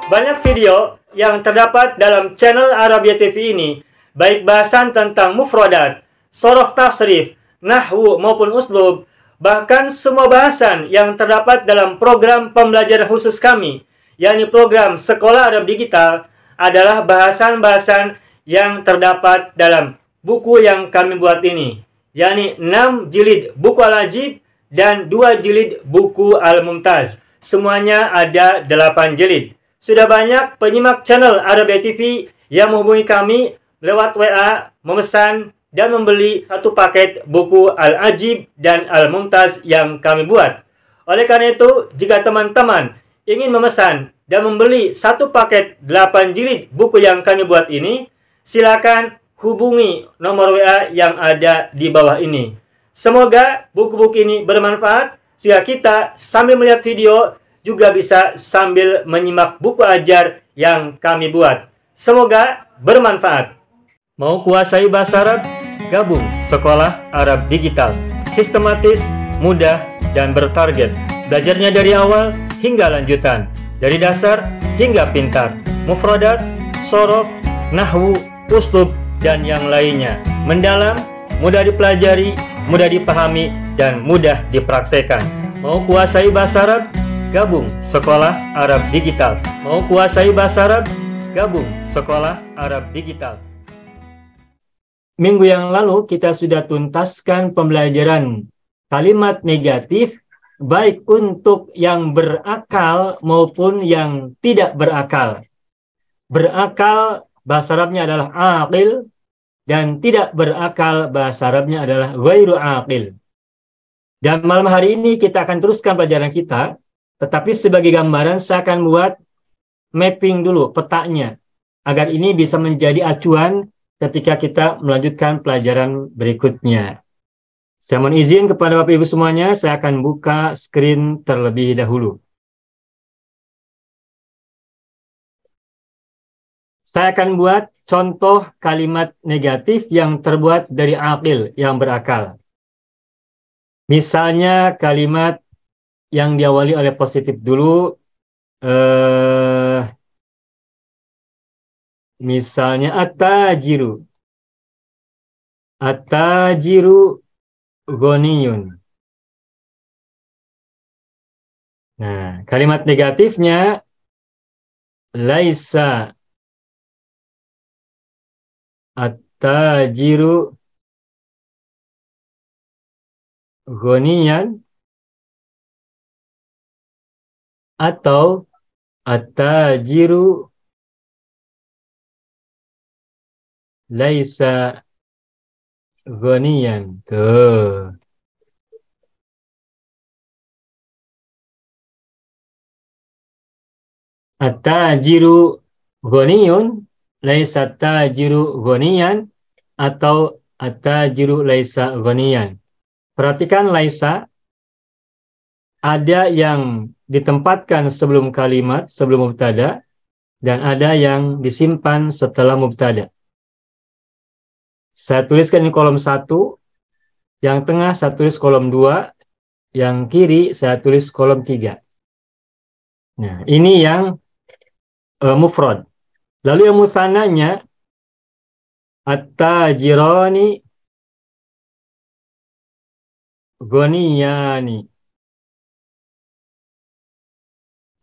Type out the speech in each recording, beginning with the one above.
Banyak video yang terdapat dalam channel Arabia TV ini, baik bahasan tentang mufradat, shorof tasrif, nahwu maupun uslub, bahkan semua bahasan yang terdapat dalam program pembelajaran khusus kami, yakni program Sekolah Arab Digital, adalah bahasan-bahasan yang terdapat dalam buku yang kami buat ini, yakni 6 jilid buku Al-Ajib dan 2 jilid buku Al-Mumtaz. Semuanya ada 8 jilid. Sudah banyak penyimak channel Arabia TV yang menghubungi kami lewat WA, memesan dan membeli satu paket buku Al-Ajib dan Al-Mumtaz yang kami buat. Oleh karena itu, jika teman-teman ingin memesan dan membeli satu paket 8 jilid buku yang kami buat ini, silakan hubungi nomor WA yang ada di bawah ini. Semoga buku-buku ini bermanfaat sehingga kita sambil melihat video juga bisa sambil menyimak buku ajar yang kami buat. Semoga bermanfaat. Mau kuasai bahasa Arab? Gabung Sekolah Arab Digital. Sistematis, mudah, dan bertarget. Belajarnya dari awal hingga lanjutan. Dari dasar hingga pintar. Mufradat, shorof, nahwu, uslub, dan yang lainnya. Mendalam, mudah dipelajari, mudah dipahami, dan mudah dipraktekkan. Mau kuasai bahasa Arab? Gabung Sekolah Arab Digital. Mau kuasai bahasa Arab? Gabung Sekolah Arab Digital. Minggu yang lalu kita sudah tuntaskan pembelajaran kalimat negatif baik untuk yang berakal maupun yang tidak berakal. Berakal bahasa Arabnya adalah aqil dan tidak berakal bahasa Arabnya adalah ghairu aqil. Dan malam hari ini kita akan teruskan pelajaran kita. Tetapi sebagai gambaran saya akan buat mapping dulu petanya agar ini bisa menjadi acuan ketika kita melanjutkan pelajaran berikutnya. Saya mohon izin kepada Bapak Ibu semuanya, saya akan buka screen terlebih dahulu. Saya akan buat contoh kalimat negatif yang terbuat dari aqil, yang berakal. Misalnya kalimat yang diawali oleh positif dulu, misalnya at-tajiru. At-tajiru ghaniyun. Nah, kalimat negatifnya laisa at-tajiru ghaniyan atau at-tajiru laisa ghaniyan. Tuh. At-tajiru ghaniyun laisa at-tajiru ghaniyan atau at-tajiru laisa ghaniyan. Perhatikan laisa ada yang ditempatkan sebelum kalimat, sebelum mubtada, dan ada yang disimpan setelah mubtada. Saya tuliskan di kolom 1, yang tengah saya tulis kolom 2, yang kiri saya tulis kolom 3. Nah, ini yang mufrad. Lalu yang musananya, at-tajirani ghaniyani.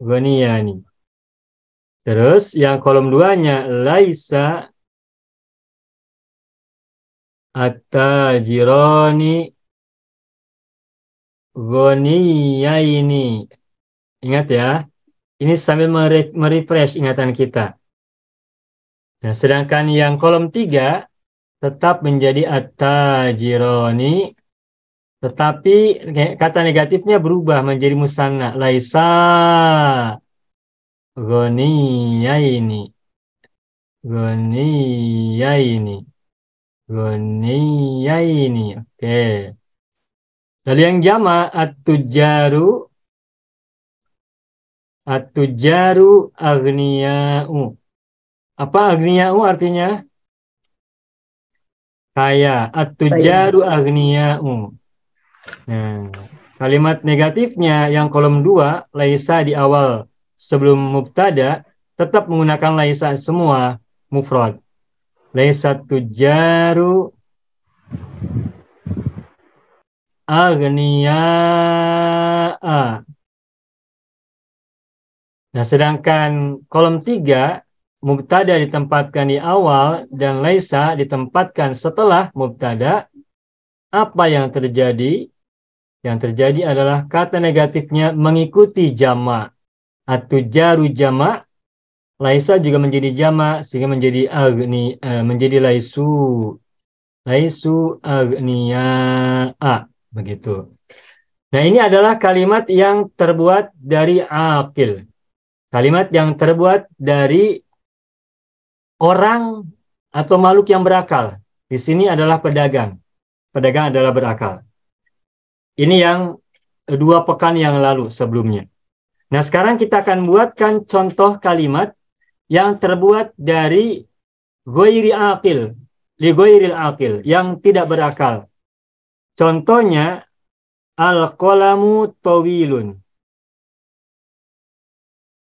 Ghaniyani. Terus yang kolom 2-nya laisa at-tajirani ghaniyaini. Ingat ya, ini sambil merefresh ingatan kita. Nah, sedangkan yang kolom 3 tetap menjadi at-tajirani, tetapi kata negatifnya berubah menjadi musanna. Laisa ghaniyaini. Ghaniyaini. Ghaniyaini. Oke. Lalu yang jama at-tujaru. At-tujaru aghniya'u. Apa aghniya'u artinya? Kaya. At-tujaru aghniya'u. Nah, kalimat negatifnya yang kolom 2, laisa di awal sebelum mubtada, tetap menggunakan laisa semua mufrad. Laisa tujaru aghniya'a. Nah, sedangkan kolom 3, mubtada ditempatkan di awal dan laisa ditempatkan setelah mubtada. Apa yang terjadi? Yang terjadi adalah kata negatifnya mengikuti jamak. At-tujaru jamak, laisa juga menjadi jamak sehingga menjadi menjadi laisu. Laisu aghniya'a, begitu. Nah, ini adalah kalimat yang terbuat dari aqil. Kalimat yang terbuat dari orang atau makhluk yang berakal. Di sini adalah pedagang. Pedagang adalah berakal. Ini yang 2 pekan yang lalu sebelumnya. Nah, sekarang kita akan buatkan contoh kalimat yang terbuat dari ghairi aqil, li ghairil aqil, yang tidak berakal. Contohnya, al-qalamu tawilun.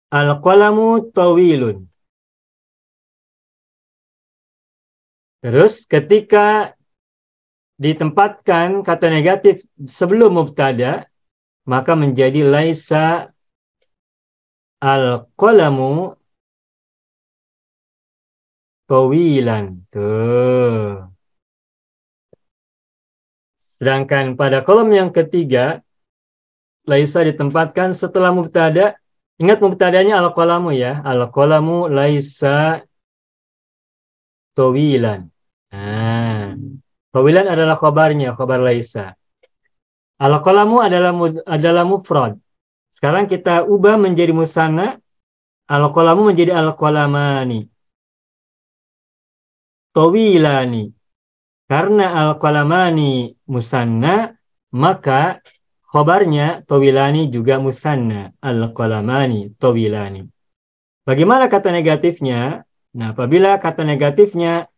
Al-qalamu tawilun. Terus ketika ditempatkan kata negatif sebelum mubtada, maka menjadi laisa al-qalamu tawilan. Tuh. Sedangkan pada kolom yang ketiga, laisa ditempatkan setelah mubtada. Ingat mubtadanya al-qalamu ya. Al-qalamu laisa tawilan. Nah, tawilan adalah khabarnya, khabar laisa. Al-qalamu adalah mufrad. Sekarang kita ubah menjadi musanna. Al-qalamu menjadi al-qalamani. Tawilani. Karena al-qalamani musanna, maka khobarnya tawilani juga musanna. Al-qalamani tawilani. Bagaimana kata negatifnya? Nah, apabila kata negatifnya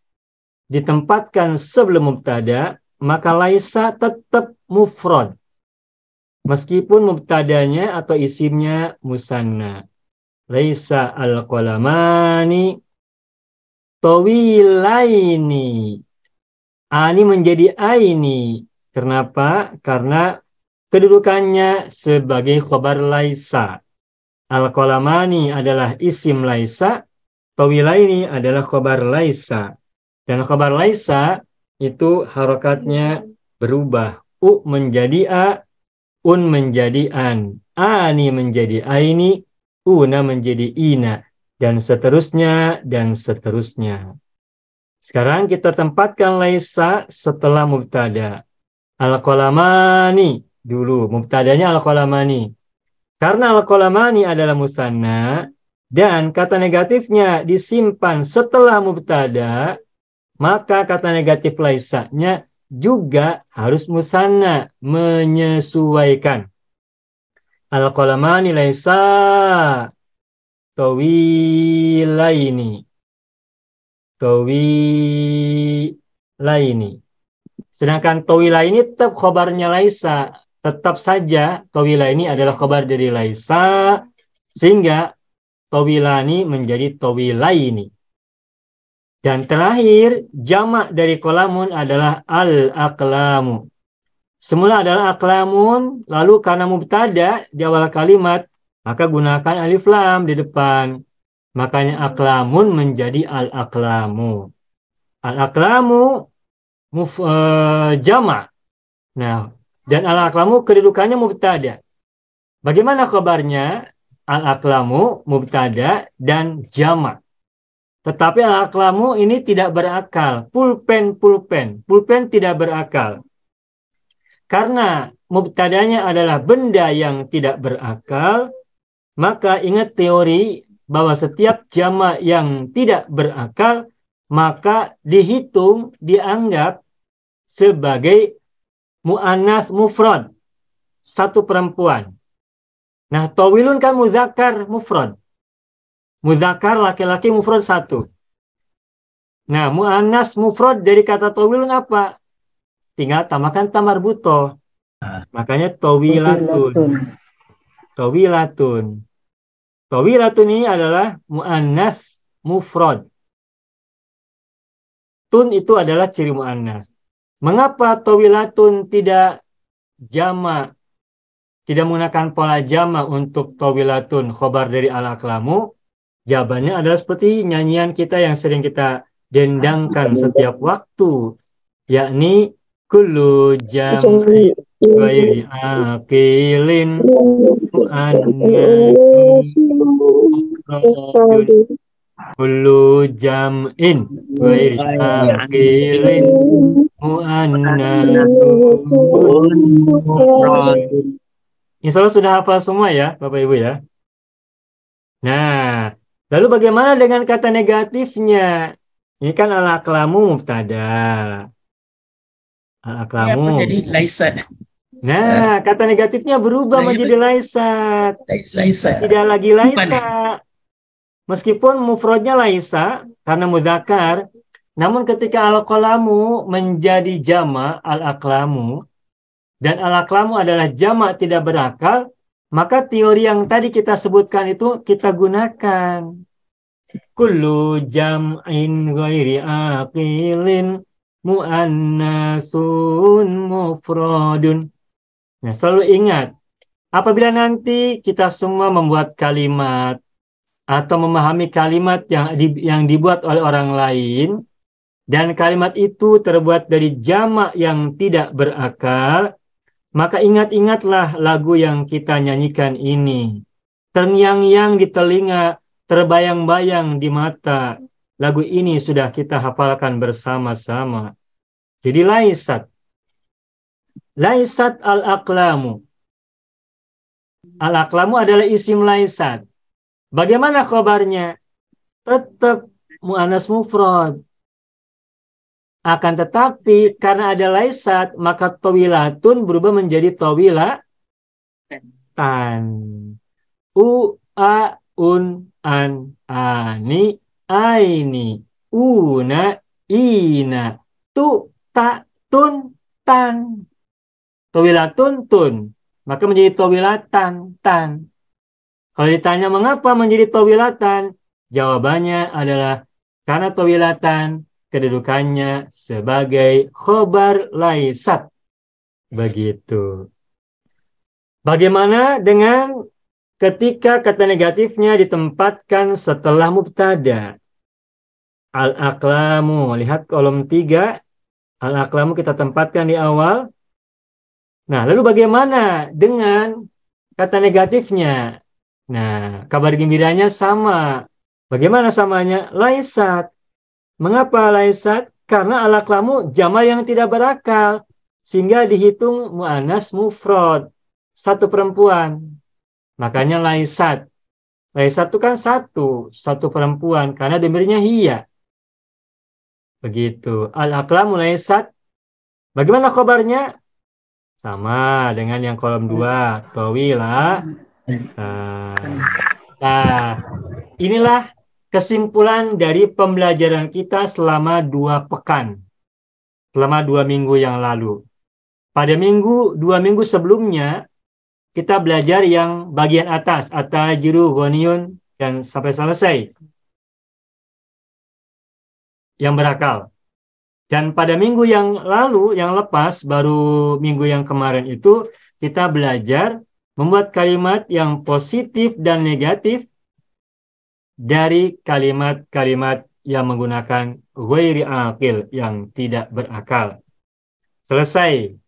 ditempatkan sebelum mubtada, maka laisa tetap mufrad. Meskipun mubtadanya atau isimnya musanna. Laisa al-qalamani tawilaini. Ani menjadi aini. Kenapa? Karena kedudukannya sebagai khobar laisa. Al-qalamani adalah isim laisa. Tawilaini adalah khobar laisa. Dan khobar laisa itu harokatnya berubah. U menjadi a, un menjadi an. Ani menjadi aini, una menjadi ina. Dan seterusnya, dan seterusnya. Sekarang kita tempatkan laisa setelah mubtada. Al-qalamani dulu. Mubtadanya al-qalamani. Karena al-qalamani adalah musanna dan kata negatifnya disimpan setelah mubtada, maka kata negatif laisanya juga harus musanna, menyesuaikan. Al-qalamani laisa tawilaini. Tawilaini. Sedangkan tawila ini tetap khobarnya laisa. Tetap saja tawila ini adalah khobar dari laisa. Sehingga tawilani menjadi tawilaini. Dan terakhir, jamak dari kolamun adalah al-aqlamu. Semula adalah aqlamun, lalu karena mubtada di awal kalimat, maka gunakan alif lam di depan. Makanya aqlamun menjadi al-aqlamu. Al-aqlamu jama'. Nah, dan al-aqlamu kedudukannya mubtada. Bagaimana kabarnya? Al-aqlamu mubtada dan jama'. Tetapi al-aqlamu ini tidak berakal. Pulpen. Pulpen tidak berakal. Karena mubtadanya adalah benda yang tidak berakal, maka ingat teori bahwa setiap jama' yang tidak berakal maka dihitung, dianggap sebagai mu'annas mufrad, satu perempuan. Nah, tawilun kan muzakkar mufrad. Muzakkar laki-laki mufrad satu. Nah, mu'annas mufrad dari kata tawilun apa? Tinggal tambahkan tamarbuto. Makanya tawilatun. Tawilatun. Tawilatun ini adalah mu'annas mufrad. Tun itu adalah ciri mu'annas. Mengapa tawilatun tidak jamak, tidak menggunakan pola jamak untuk tawilatun khobar dari al-aqlamu? Jawabannya adalah seperti nyanyian kita yang sering kita dendangkan setiap waktu, yakni kullu jam'i ghairi aqilin mu'annatsun kullu jam'in ghairi aqilin mu'annatsun. Insya Allah sudah hafal semua ya Bapak Ibu ya. Nah, lalu bagaimana dengan kata negatifnya? Ini kan al-aqlamu mubtada. Al-aqlamu. Jadi laisat. Nah, kata negatifnya berubah menjadi laisat. Laisat. Tidak lagi laisa. Meskipun mufradnya laisa karena muzakkar, namun ketika al-qalamu menjadi jama' al-aqlamu dan al-aqlamu adalah jama' tidak berakal, maka teori yang tadi kita sebutkan itu kita gunakan. Kullu jam'in ghairi aqilin mu'annasun mufradun. Nah, selalu ingat, apabila nanti kita semua membuat kalimat atau memahami kalimat yang dibuat oleh orang lain, dan kalimat itu terbuat dari jamak yang tidak berakal, maka ingat-ingatlah lagu yang kita nyanyikan ini. Terngiang-ngiang di telinga, terbayang-bayang di mata. Lagu ini sudah kita hafalkan bersama-sama. Jadi laisat. Laisat al-aqlamu. Al-aqlamu adalah isim laisat. Bagaimana khabarnya? Tetap mu'annas mufrad. Akan tetapi karena ada laisat, maka tawilatun berubah menjadi tawilatan. A, un, an, ani, aini, una, ina, tu, ta, tun, tan. Tawilatun, tun. Maka menjadi tawilatan, tan. Kalau ditanya mengapa menjadi tawilatan, jawabannya adalah karena tawilatan kedudukannya sebagai khobar laisat. Begitu. Bagaimana dengan ketika kata negatifnya ditempatkan setelah mubtada? Al-aqlamu. Lihat kolom 3. Al-aqlamu kita tempatkan di awal. Nah, lalu bagaimana dengan kata negatifnya? Nah, kabar gembiranya sama. Bagaimana samanya? Laisat. Mengapa laisat? Karena al-aqlamu jama' yang tidak berakal. Sehingga dihitung mu'annas mufrad. Satu perempuan. Makanya laisat. Laisat itu kan satu perempuan. Karena dhamirnya hiya. Begitu. Al-aqlamu laisat. Bagaimana khabarnya? Sama dengan yang kolom 2. Tawila. Nah, inilah kesimpulan dari pembelajaran kita selama 2 pekan. Selama 2 minggu yang lalu. Pada 2 minggu sebelumnya, kita belajar yang bagian atas, atajiru, ghaniyun, dan sampai selesai. Yang berakal. Dan pada minggu yang lalu, yang lepas, baru minggu yang kemarin itu, kita belajar membuat kalimat yang positif dan negatif dari kalimat-kalimat yang menggunakan ghairi aqil, yang tidak berakal. Selesai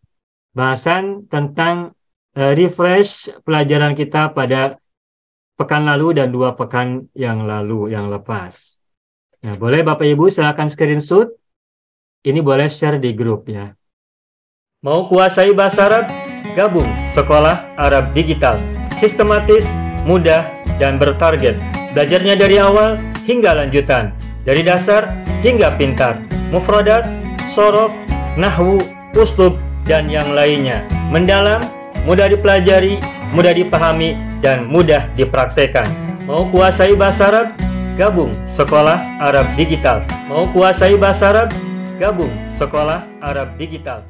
bahasan tentang refresh pelajaran kita pada pekan lalu dan 2 pekan yang lalu, yang lepas. Nah, boleh Bapak Ibu silakan screenshot. Ini boleh share di grup ya. Mau kuasai bahasa Arab? Gabung Sekolah Arab Digital. Sistematis, mudah, dan bertarget. Belajarnya dari awal hingga lanjutan. Dari dasar hingga pintar. Mufradat, sorof, nahwu, uslub, dan yang lainnya. Mendalam, mudah dipelajari, mudah dipahami, dan mudah dipraktekkan. Mau kuasai bahasa Arab? Gabung Sekolah Arab Digital. Mau kuasai bahasa Arab? Gabung Sekolah Arab Digital.